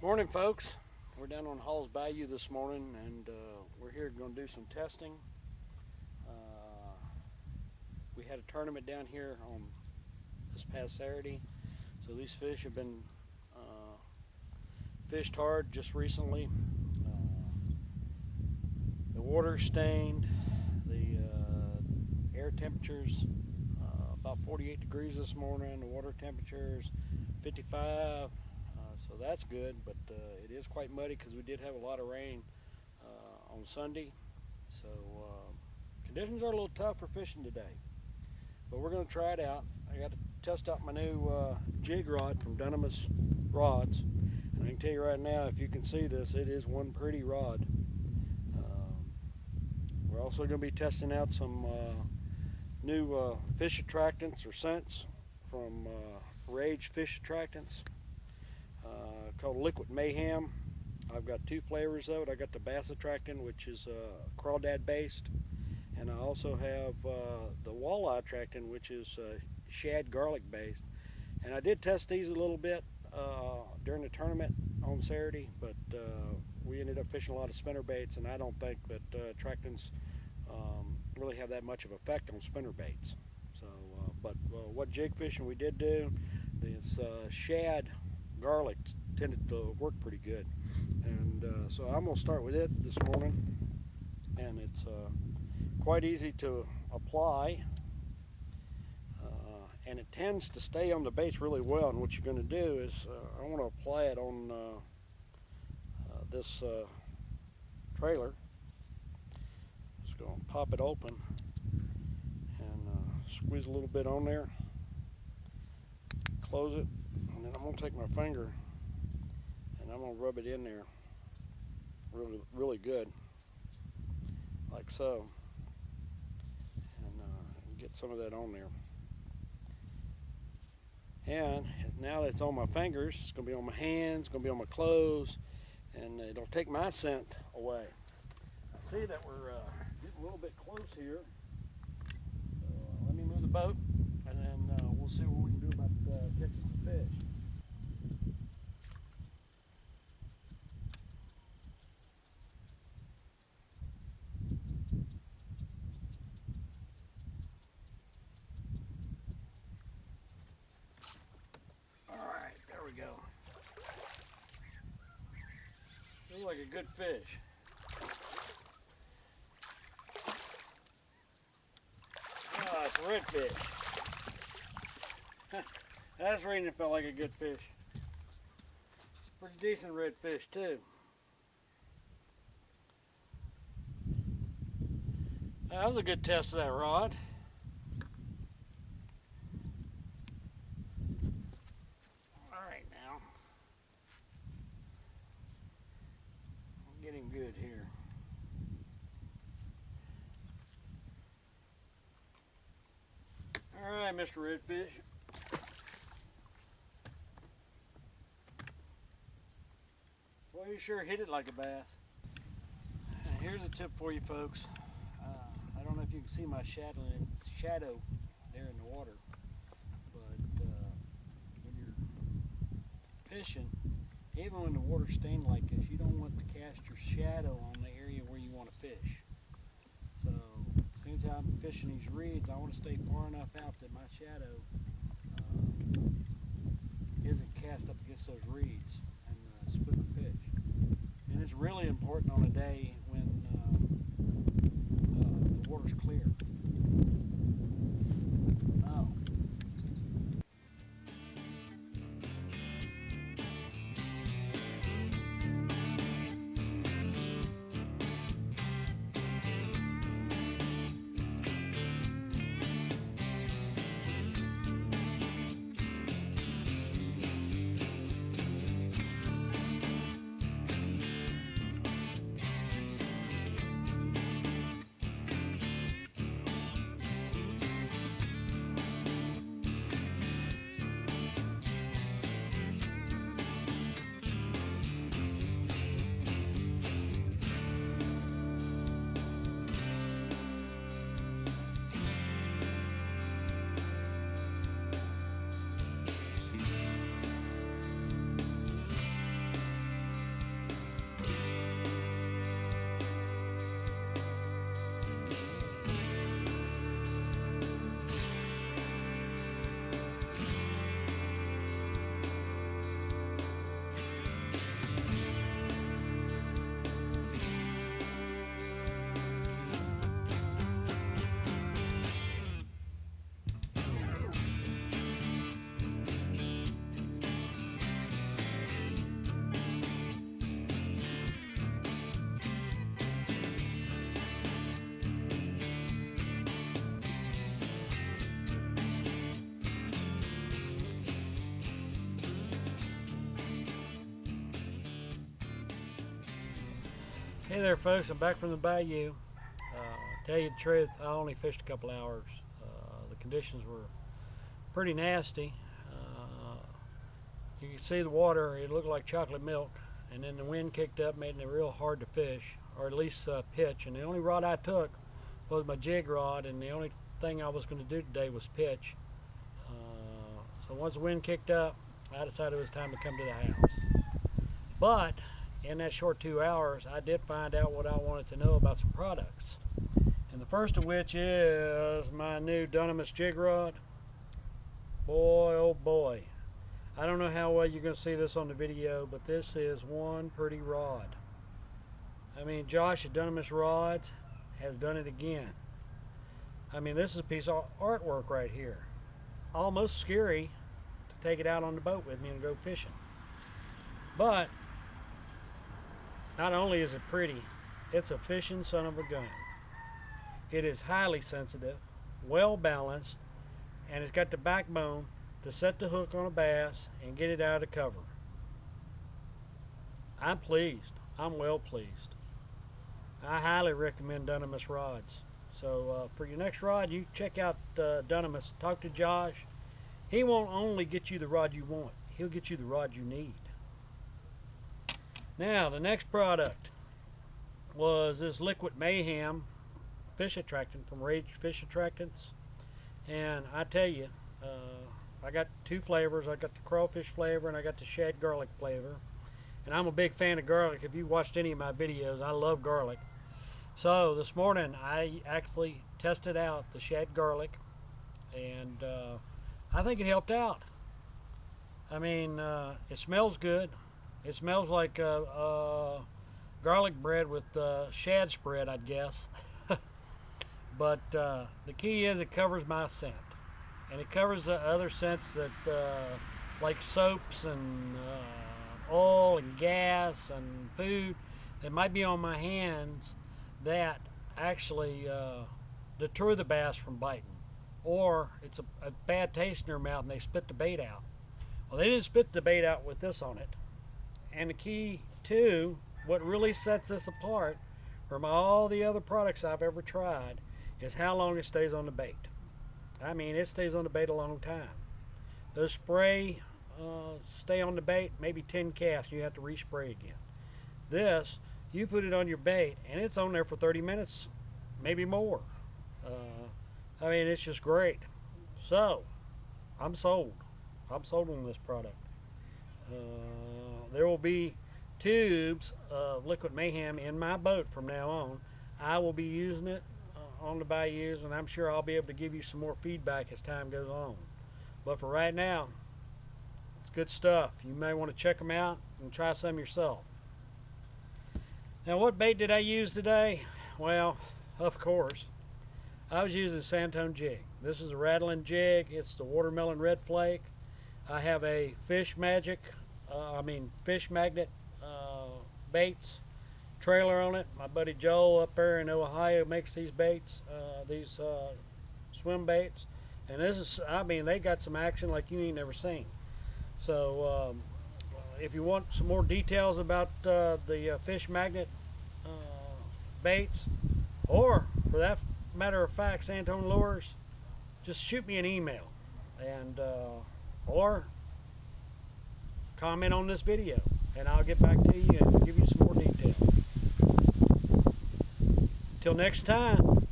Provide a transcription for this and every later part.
Morning, folks. We're down on Halls Bayou this morning, and we're here going to do some testing. We had a tournament down here on this past Saturday, so these fish have been fished hard just recently. The water's stained. The air temperature's about 48 degrees this morning. The water temperature's 55. So that's good, but it is quite muddy because we did have a lot of rain on Sunday. So conditions are a little tough for fishing today, but we're going to try it out. I got to test out my new Jig Rod from Dunamis Rods, and I can tell you right now, if you can see this, it is one pretty rod. We're also going to be testing out some new fish attractants or scents from Rage Attractants. Called Liquid Mayhem. I've got two flavors of it. I got the Bassin attractant, which is crawdad based, and I also have the walleye attractant, which is shad garlic based. And I did test these a little bit during the tournament on Saturday, but we ended up fishing a lot of spinner baits, and I don't think that attractants really have that much of effect on spinner baits. So, but what jig fishing we did do, this shad garlic tended to work pretty good, and so I'm going to start with it this morning, and it's quite easy to apply, and it tends to stay on the baits really well. And what you're going to do is I want to apply it on this trailer. Just going to pop it open and squeeze a little bit on there, close it, and then I'm going to take my finger and I'm going to rub it in there really good, like so, and get some of that on there. And now that it's on my fingers, it's going to be on my hands, it's going to be on my clothes, and it'll take my scent away. I see that we're getting a little bit close here. So, let me move the boat, and then we'll see what we can do about catching some fish. Alright, there we go. Looks like a good fish. Ah, it's a redfish. That's reading it felt like a good fish. Pretty decent redfish too. That was a good test of that rod. Alright now. I'll get him good here. Alright, Mr. Redfish. Well, you sure hit it like a bass. Here's a tip for you folks. I don't know if you can see my shadow there in the water, but when you're fishing, even when the water's stained like this, you don't want to cast your shadow on the area where you want to fish. So as soon as I'm fishing these reeds, I want to stay far enough out that my shadow isn't cast up against those reeds and spook a fish. And it's really important on a day when the water's clear. Oh. Hey there folks, I'm back from the bayou. Tell you the truth, I only fished a couple hours. The conditions were pretty nasty. You can see the water, it looked like chocolate milk, and then the wind kicked up, making it real hard to fish, or at least pitch. And the only rod I took was my Jig Rod, and the only thing I was going to do today was pitch. So once the wind kicked up, I decided it was time to come to the house. But in that short 2 hours, I did find out what I wanted to know about some products. And the first of which is my new Dunamis Jig Rod. Boy, oh boy. I don't know how well you're going to see this on the video, but this is one pretty rod. I mean, Josh at Dunamis Rods has done it again. I mean, this is a piece of artwork right here. Almost scary to take it out on the boat with me and go fishing. But not only is it pretty, it's a fishing son of a gun. It is highly sensitive, well balanced, and it's got the backbone to set the hook on a bass and get it out of the cover. I'm pleased. I'm well pleased. I highly recommend Dunamis Rods. So for your next rod, you check out Dunamis. Talk to Josh. He won't only get you the rod you want, he'll get you the rod you need. Now, the next product was this Liquid Mayhem fish attractant from Rage Attractants. And I tell you, I got two flavors. I got the crawfish flavor and I got the shad garlic flavor. And I'm a big fan of garlic. If you watched any of my videos, I love garlic. So this morning I actually tested out the shad garlic, and I think it helped out. I mean, it smells good. It smells like garlic bread with shad spread, I'd guess. But the key is it covers my scent. And it covers the other scents that, like soaps and oil and gas and food that might be on my hands that actually deter the bass from biting. Or it's a bad taste in their mouth and they spit the bait out. Well, they didn't spit the bait out with this on it. And the key to what really sets this apart from all the other products I've ever tried is how long it stays on the bait. I mean, it stays on the bait a long time. Those spray stay on the bait maybe 10 casts, you have to respray again. This, you put it on your bait and it's on there for 30 minutes, maybe more. I mean, it's just great. So, I'm sold. I'm sold on this product. There will be tubes of Liquid Mayhem in my boat from now on. I will be using it on the bayous, and I'm sure I'll be able to give you some more feedback as time goes on. But for right now, it's good stuff. You may want to check them out and try some yourself. Now, what bait did I use today? Well, of course, I was using a Santone jig. This is a rattling jig. It's the watermelon red flake. I have a fish magnet baits trailer on it. My buddy Joel up there in Ohio makes these baits, these swim baits, and this is, I mean, they got some action like you ain't never seen. So if you want some more details about the fish magnet baits, or for that matter of fact, Santone lures, just shoot me an email, and or comment on this video, and I'll get back to you and give you some more details. Till next time,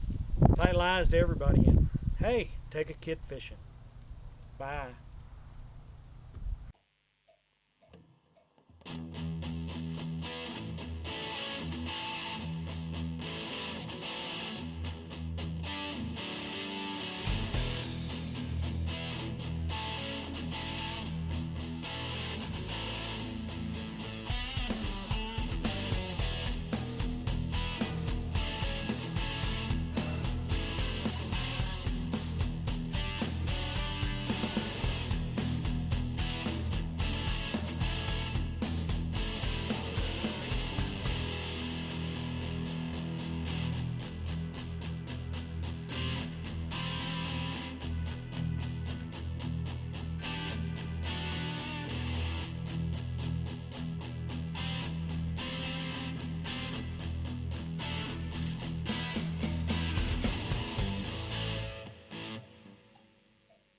tight lines to everybody, and hey, take a kid fishing. Bye.